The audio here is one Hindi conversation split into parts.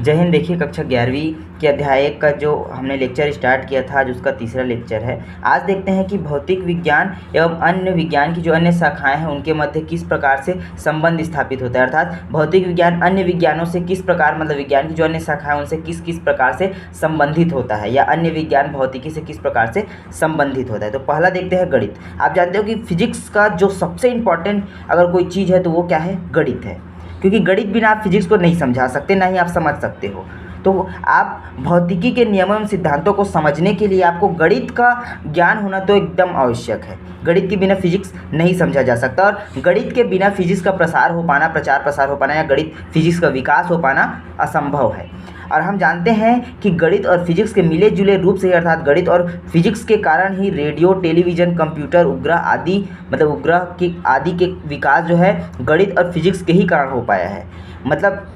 जय हिंद। देखिए, कक्षा 11वीं के अध्याय का जो हमने लेक्चर स्टार्ट किया था, आज उसका तीसरा लेक्चर है। आज देखते हैं कि भौतिक विज्ञान एवं अन्य विज्ञान की जो अन्य शाखाएं हैं उनके मध्य किस प्रकार से संबंध स्थापित होता है, अर्थात भौतिक विज्ञान अन्य विज्ञानों से किस प्रकार, मतलब विज्ञान की जो अन्य शाखाएं उनसे किस किस प्रकार से संबंधित होता है, या अन्य विज्ञान भौतिकी से किस प्रकार से संबंधित होता है। तो पहला देखते हैं गणित। आप जानते हो कि फिजिक्स का जो सबसे इम्पॉर्टेंट अगर कोई चीज़ है तो वो क्या है, गणित है। क्योंकि गणित बिना आप फिजिक्स को नहीं समझा सकते, ना ही आप समझ सकते हो। तो आप भौतिकी के नियमों एवं सिद्धांतों को समझने के लिए आपको गणित का ज्ञान होना तो एकदम आवश्यक है। गणित के बिना फिजिक्स नहीं समझा जा सकता, और गणित के बिना फिजिक्स का प्रसार हो पाना, प्रचार प्रसार हो पाना, या गणित फिजिक्स का विकास हो पाना असंभव है। और हम जानते हैं कि गणित और फिजिक्स के मिले जुले रूप से, अर्थात गणित और फिजिक्स के कारण ही रेडियो, टेलीविज़न, कंप्यूटर, उपग्रह आदि, मतलब उपग्रह की आदि के विकास जो है गणित और फिजिक्स के ही कारण हो पाया है। मतलब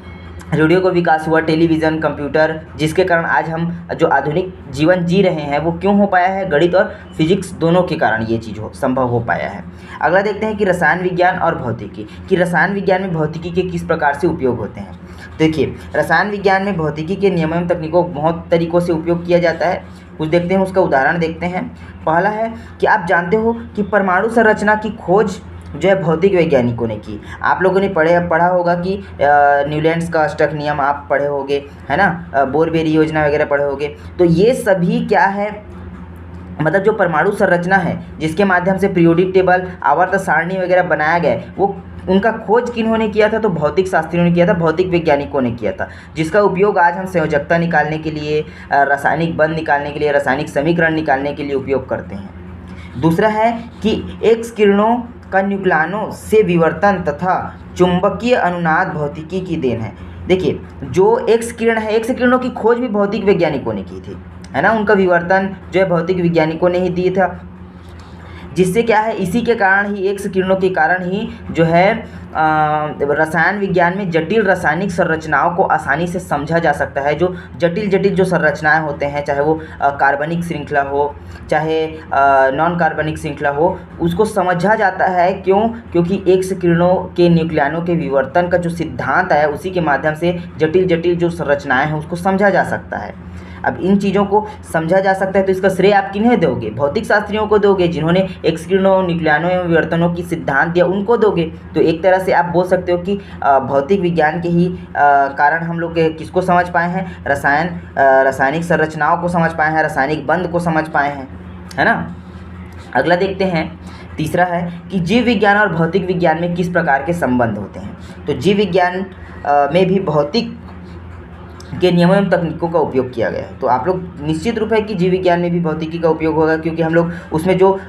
रेडियो का विकास हुआ, टेलीविज़न, कंप्यूटर, जिसके कारण आज हम जो आधुनिक जीवन जी रहे हैं वो क्यों हो पाया है, गणित और फिजिक्स दोनों के कारण ये चीज़ संभव हो पाया है। अगला देखते हैं कि रसायन विज्ञान और भौतिकी, कि रसायन विज्ञान में भौतिकी के किस प्रकार से उपयोग होते हैं। देखिए, रसायन विज्ञान में भौतिकी के नियमों एवं तकनीकों को बहुत तरीक़ों से उपयोग किया जाता है। कुछ देखते हैं, उसका उदाहरण देखते हैं। पहला है कि आप जानते हो कि परमाणु संरचना की खोज जो है भौतिक वैज्ञानिकों ने की। आप लोगों ने पढ़ा होगा कि न्यूलैंड्स का अष्टक नियम आप पढ़े होंगे, है ना, बोर-बेरी योजना वगैरह पढ़े होंगे। तो ये सभी क्या है, मतलब जो परमाणु संरचना है जिसके माध्यम से पीरियोडिक टेबल, आवर्त सारणी वगैरह बनाया गया है, वो उनका खोज किन्होंने किया था, तो भौतिक शास्त्रियों ने किया था, भौतिक वैज्ञानिकों ने किया था, जिसका उपयोग आज हम संयोजकता निकालने के लिए, रासायनिक बंध निकालने के लिए, रासायनिक समीकरण निकालने के लिए उपयोग करते हैं। दूसरा है कि एक्स किरणों का न्यूक्लियनों से विवर्तन तथा चुंबकीय अनुनाद भौतिकी की देन है। देखिए, जो एक्स किरण है, एक्स किरणों की खोज भी भौतिक वैज्ञानिकों ने की थी, है ना, उनका विवर्तन जो है भौतिक वैज्ञानिकों ने ही दिया था। जिससे क्या है, इसी के कारण ही, एक्स किरणों के कारण ही जो है रसायन विज्ञान में जटिल रासायनिक संरचनाओं को आसानी से समझा जा सकता है। जो जटिल जो संरचनाएं होते हैं, चाहे वो कार्बनिक श्रृंखला हो, चाहे नॉन कार्बनिक श्रृंखला हो, उसको समझा जाता है। क्यों? क्योंकि एक्स किरणों के न्यूक्लियनों के विवर्तन का जो सिद्धांत है उसी के माध्यम से जटिल जो संरचनाएं हैं उसको समझा जा सकता है। अब इन चीज़ों को समझा जा सकता है तो इसका श्रेय आप किन्हें दोगे? भौतिक शास्त्रियों को दोगे, जिन्होंने एक्स किरणों, न्यूक्लियनों एवं विवर्तनों की सिद्धांत दिया, उनको दोगे। तो एक तरह से आप बोल सकते हो कि भौतिक विज्ञान के ही कारण हम लोग किसको समझ पाए हैं, रासायनिक संरचनाओं को समझ पाए हैं, रासायनिक बंध को समझ पाए हैं, है ना। अगला देखते हैं, तीसरा है कि जीव विज्ञान और भौतिक विज्ञान में किस प्रकार के संबंध होते हैं। तो जीव विज्ञान में भी भौतिक के नियमों एवं तकनीकों का उपयोग किया गया है। तो आप लोग निश्चित रूप है कि जीव विज्ञान में भी भौतिकी का उपयोग होगा, क्योंकि हम लोग उसमें जो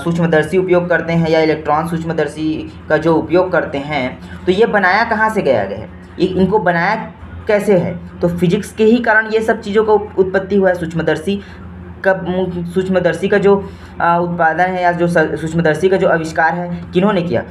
सूक्ष्मदर्शी उपयोग करते हैं, या इलेक्ट्रॉन सूक्ष्मदर्शी का जो उपयोग करते हैं, तो ये बनाया कहाँ से गया है, इनको बनाया कैसे है, तो फिजिक्स के ही कारण ये सब चीज़ों का उत्पत्ति हुआ है। सूक्ष्मदर्शी का जो उत्पादन है, या जो सूक्ष्मदर्शी का जो आविष्कार है, किन्होंने किया?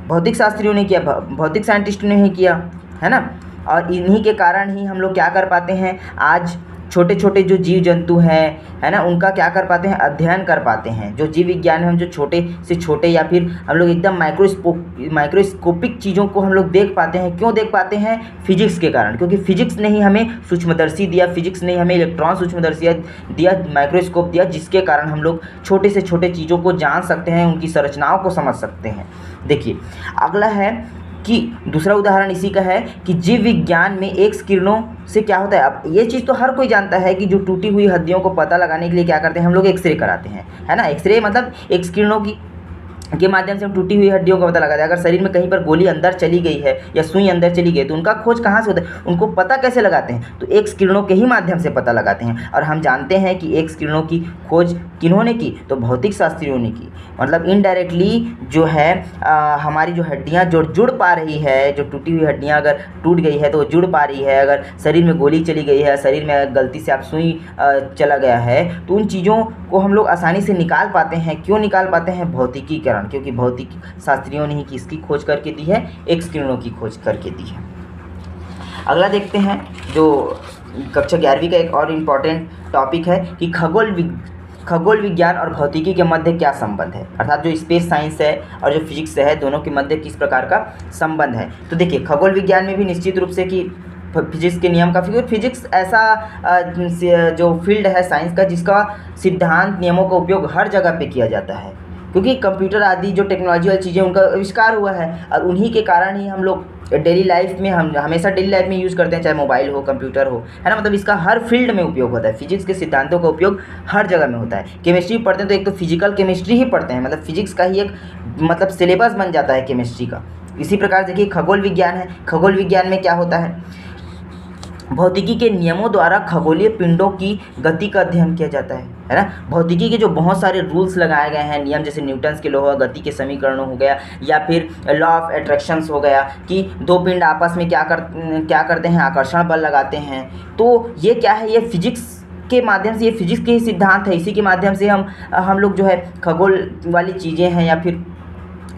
भौतिक शास्त्रियों ने किया, भौतिक साइंटिस्टों ने ही किया, है ना। और इन्हीं के कारण ही हम लोग क्या कर पाते हैं, आज छोटे छोटे जो जीव जंतु हैं, है ना, उनका क्या कर पाते हैं, अध्ययन कर पाते हैं। जो जीव विज्ञान में हम जो छोटे से छोटे, या फिर हम लोग एकदम माइक्रोस्कोपिक चीज़ों को हम लोग देख पाते हैं। क्यों देख पाते हैं? फिजिक्स के कारण। क्योंकि फिजिक्स ने ही हमें सूक्ष्मदर्शी दिया, फिजिक्स ने हमें इलेक्ट्रॉन सूक्ष्मदर्शी दिया, माइक्रोस्कोप दिया, जिसके कारण हम लोग छोटे से छोटे चीज़ों को जान सकते हैं, उनकी संरचनाओं को समझ सकते हैं। देखिए, अगला है कि दूसरा उदाहरण इसी का है कि जीव विज्ञान में एक्स किरणों से क्या होता है। अब ये चीज़ तो हर कोई जानता है कि जो टूटी हुई हड्डियों को पता लगाने के लिए क्या करते हैं, हम लोग एक्सरे कराते हैं, है ना। एक्सरे मतलब एक्स किरणों के माध्यम से हम टूटी हुई हड्डियों का पता लगाते हैं। अगर शरीर में कहीं पर गोली अंदर चली गई है या सुई अंदर चली गई, तो उनका खोज कहाँ से होता है, उनको पता कैसे लगाते हैं, तो एक्स किरणों के ही माध्यम से पता लगाते हैं। और हम जानते हैं कि एक्स किरणों की खोज किन्होंने की, तो भौतिक शास्त्रियों ने की। मतलब इनडायरेक्टली जो है हमारी जो हड्डियाँ जो जुड़ पा रही है, जो टूटी हुई हड्डियाँ अगर टूट गई है तो वो जुड़ पा रही है। अगर शरीर में गोली चली गई है, शरीर में गलती से आप सुई चला गया है, तो उन चीज़ों को हम लोग आसानी से निकाल पाते हैं। क्यों निकाल पाते हैं? भौतिकीकरण। क्योंकि भौतिक शास्त्रियों ने ही किसकी खोज करके दी है, एक्स किरणों की खोज करके दी है। अगला देखते हैं, जो कक्षा 11वीं का एक और इम्पॉर्टेंट टॉपिक है कि खगोल विज्ञान और भौतिकी के मध्य क्या संबंध है, अर्थात जो स्पेस साइंस है और जो फिजिक्स है, दोनों के मध्य किस प्रकार का संबंध है। तो देखिए, खगोल विज्ञान में भी निश्चित रूप से कि फिजिक्स के नियम का, क्योंकि फिजिक्स ऐसा जो फील्ड है साइंस का जिसका सिद्धांत नियमों का उपयोग हर जगह पे किया जाता है, क्योंकि कंप्यूटर आदि जो टेक्नोलॉजी वाली चीज़ें उनका आविष्कार हुआ है और उन्हीं के कारण ही हम लोग डेली लाइफ में हम हमेशा डेली लाइफ में यूज़ करते हैं, चाहे मोबाइल हो, कंप्यूटर हो, है ना। मतलब इसका हर फील्ड में उपयोग होता है, फिजिक्स के सिद्धांतों का उपयोग हर जगह में होता है। केमिस्ट्री पढ़ते हैं तो एक तो फिजिकल केमिस्ट्री ही पढ़ते हैं, मतलब फिजिक्स का ही एक मतलब सिलेबस बन जाता है केमिस्ट्री का। इसी प्रकार देखिए खगोल विज्ञान है, खगोल विज्ञान में क्या होता है, भौतिकी के नियमों द्वारा खगोलीय पिंडों की गति का अध्ययन किया जाता है ना। भौतिकी के जो बहुत सारे रूल्स लगाए गए हैं, नियम, जैसे न्यूटन्स के लॉ, गति के समीकरणों हो गया, या फिर लॉ ऑफ अट्रैक्शंस हो गया कि दो पिंड आपस में क्या करते हैं, आकर्षण बल लगाते हैं। तो ये क्या है, ये फिजिक्स के माध्यम से, ये फिजिक्स के ही सिद्धांत है, इसी के माध्यम से हम लोग जो है खगोल वाली चीज़ें हैं या फिर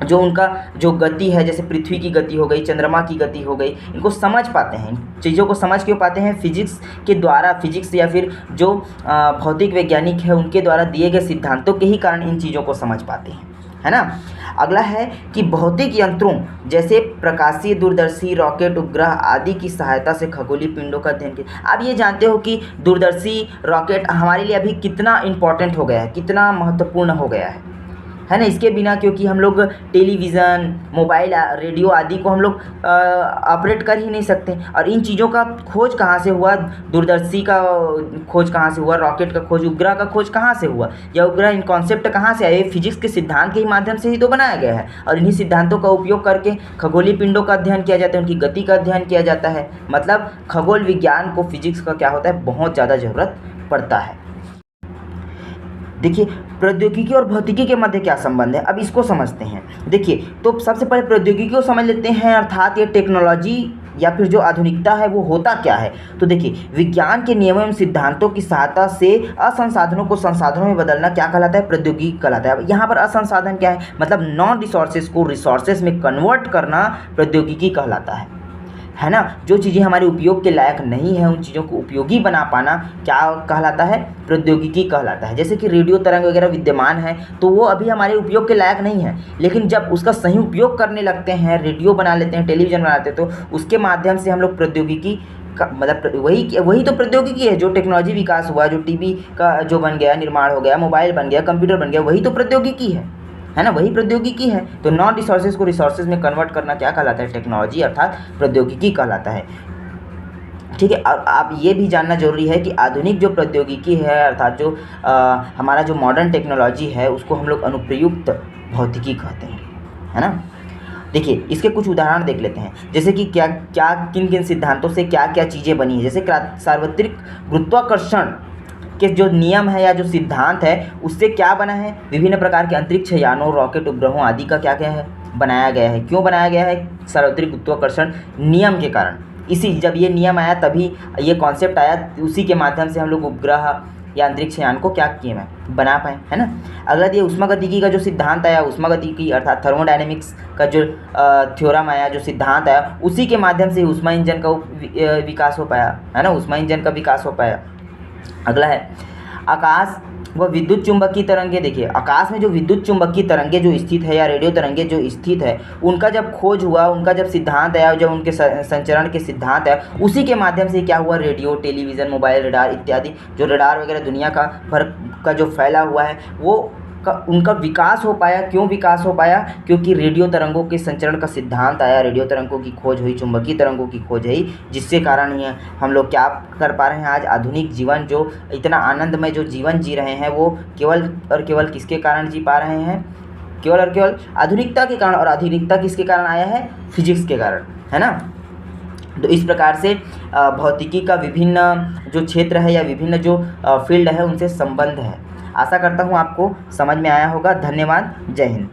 जो उनका जो गति है, जैसे पृथ्वी की गति हो गई, चंद्रमा की गति हो गई, इनको समझ पाते हैं। इन चीज़ों को समझ क्यों पाते हैं, फिजिक्स के द्वारा, फिजिक्स या फिर जो भौतिक वैज्ञानिक है उनके द्वारा दिए गए सिद्धांतों के ही कारण इन चीज़ों को समझ पाते हैं, है ना। अगला है कि भौतिक यंत्रों जैसे प्रकाशीय, दूरदर्शी, रॉकेट, उपग्रह आदि की सहायता से खगोलीय पिंडों का अध्ययन किया। आप ये जानते हो कि दूरदर्शी, रॉकेट हमारे लिए अभी कितना इम्पोर्टेंट हो गया है, कितना महत्वपूर्ण हो गया है ना। इसके बिना, क्योंकि हम लोग टेलीविज़न, मोबाइल, रेडियो आदि को हम लोग ऑपरेट कर ही नहीं सकते। और इन चीज़ों का खोज कहाँ से हुआ, दूरदर्शी का खोज कहाँ से हुआ, रॉकेट का खोज, उपग्रह का खोज कहाँ से हुआ, या उपग्रह इन कॉन्सेप्ट कहाँ से आए, फिजिक्स के सिद्धांत के ही माध्यम से ही तो बनाया गया है। और इन्हीं सिद्धांतों का उपयोग करके खगोलीय पिंडों का अध्ययन किया जाता है, उनकी गति का अध्ययन किया जाता है। मतलब खगोल विज्ञान को फिजिक्स का क्या होता है, बहुत ज़्यादा ज़रूरत पड़ता है। देखिए प्रौद्योगिकी और भौतिकी के मध्य क्या संबंध है, अब इसको समझते हैं। देखिए तो सबसे पहले प्रौद्योगिकी को समझ लेते हैं, अर्थात ये टेक्नोलॉजी या फिर जो आधुनिकता है वो होता क्या है। तो देखिए विज्ञान के नियमों एवं सिद्धांतों की सहायता से असंसाधनों को संसाधनों में बदलना क्या कहलाता है, प्रौद्योगिकी कहलाता है। यहाँ पर असंसाधन क्या है, मतलब नॉन रिसोर्सेज को रिसोर्सेज में कन्वर्ट करना प्रौद्योगिकी कहलाता है ना। जो चीज़ें हमारे उपयोग के लायक नहीं है उन चीज़ों को उपयोगी बना पाना क्या कहलाता है, प्रौद्योगिकी कहलाता है। जैसे कि रेडियो तरंग वगैरह विद्यमान है तो वो अभी हमारे उपयोग के लायक नहीं है, लेकिन जब उसका सही उपयोग करने लगते हैं, रेडियो बना लेते हैं, टेलीविज़न बना लेते हैं, तो उसके माध्यम से हम लोग प्रौद्योगिकी का मतलब वही तो प्रौद्योगिकी है। जो टेक्नोलॉजी विकास हुआ, जो टीवी का जो बन गया, निर्माण हो गया, मोबाइल बन गया, कंप्यूटर बन गया, वही तो प्रौद्योगिकी है ना, वही प्रौद्योगिकी है। तो नॉन रिसोर्सेज को रिसोर्सेज में कन्वर्ट करना क्या कहलाता है, टेक्नोलॉजी अर्थात प्रौद्योगिकी कहलाता है। ठीक है। और आप ये भी जानना जरूरी है कि आधुनिक जो प्रौद्योगिकी है अर्थात जो हमारा जो मॉडर्न टेक्नोलॉजी है उसको हम लोग अनुप्रयुक्त भौतिकी कहते हैं, है ना। देखिए इसके कुछ उदाहरण देख लेते हैं, जैसे कि क्या क्या किन किन सिद्धांतों से क्या क्या चीज़ें बनी है। जैसे सार्वत्रिक गुरुत्वाकर्षण के जो नियम है या जो सिद्धांत है उससे क्या बना है, विभिन्न प्रकार के अंतरिक्ष यानों, रॉकेट, उपग्रहों आदि का क्या क्या है, बनाया गया है। क्यों बनाया गया है, सार्वत्रिक गुरुत्वाकर्षण नियम के कारण। इसी जब ये नियम आया तभी ये कॉन्सेप्ट आया, उसी के माध्यम से हम लोग उपग्रह या अंतरिक्ष यान को क्या किए हैं, बना पाए, है ना। अगला ये उष्मागतिकी का जो सिद्धांत आया, उष्मागतिकी अर्थात थर्मोडायनेमिक्स का जो थ्योरम आया, जो सिद्धांत आया, उसी के माध्यम से उष्मा इंजन का विकास हो पाया, है ना, उष्मा इंजन का विकास हो पाया। अगला है आकाश व विद्युत चुंबकीय तरंगे। देखिए आकाश में जो विद्युत चुंबकीय तरंगे जो स्थित है या रेडियो तरंगे जो स्थित है, उनका जब खोज हुआ, उनका जब सिद्धांत आया, जब उनके संचरण के सिद्धांत आया, उसी के माध्यम से क्या हुआ, रेडियो, टेलीविज़न, मोबाइल, रडार इत्यादि जो रडार वगैरह दुनिया का भर का जो फैला हुआ है वो उनका विकास हो पाया। क्यों विकास हो पाया, क्योंकि रेडियो तरंगों के संचरण का सिद्धांत आया, रेडियो तरंगों की खोज हुई, चुंबकीय तरंगों की खोज हुई, जिससे कारण ही हम लोग क्या कर पा रहे हैं आज, आधुनिक जीवन, जो इतना आनंदमय जो जीवन जी रहे हैं वो केवल और केवल किसके कारण जी पा रहे हैं, केवल और केवल आधुनिकता के कारण। और आधुनिकता किसके कारण आया है, फिजिक्स के कारण, है ना। तो इस प्रकार से भौतिकी का विभिन्न जो क्षेत्र है या विभिन्न जो फील्ड है उनसे संबंध है। आशा करता हूँ आपको समझ में आया होगा। धन्यवाद। जय हिंद।